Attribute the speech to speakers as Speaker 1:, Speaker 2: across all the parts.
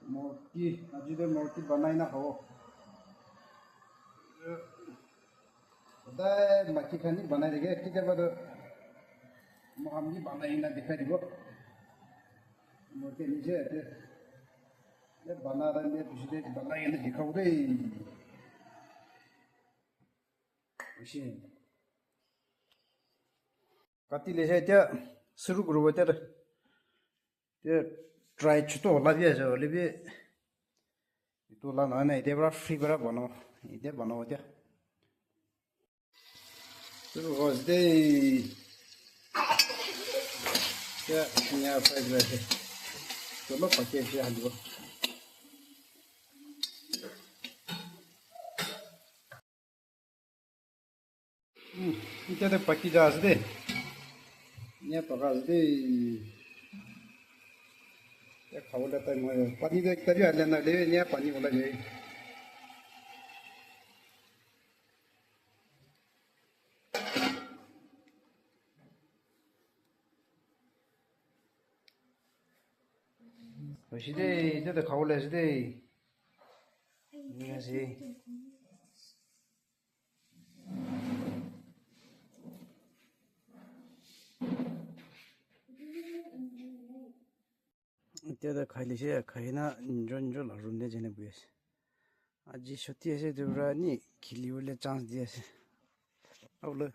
Speaker 1: मूर्ति आज तो मूर्ति बनाई ना हो उधर मक्खी खानी बनाई देंगे कि जब तो हम भी बनाई ना दिखाई दियो मूर्ति नीचे ये बना रहे हैं दूसरे बनाई ना दिखाओ दे उसी कति ले जाए क्या शुरू करो बच्चा ये ट्राई छुट्टो होला भी है जो ले भी तो ला ना इधर बड़ा फ्री बड़ा बनाओ इधर बनाओ क्या शुरू हो दे क्या यहाँ पर बैठे चलो पके से हालियो इधर तो पकी जा सकते यहाँ पका सकते ये खाओ लेता है मुझे पानी तो एक तरी हाल लेना ले यहाँ पानी बोला जाए वैसे दे इधर तो खाओ ले सकते यहाँ से इधर तो खाई ले से खाई ना इंजन जो लारूं दे जने बुझे आज छोटी ऐसे तो रानी खिली वाले चांस दिया से अब ले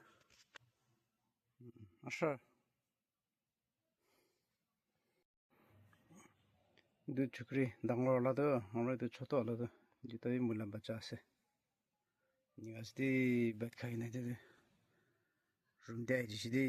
Speaker 1: अच्छा दो छुकरी दांगलो वाला तो हमारे तो छोटा वाला तो जितना भी मुला बचा से निकास दे बैठ खाई ना दे रूम दे जिसे दे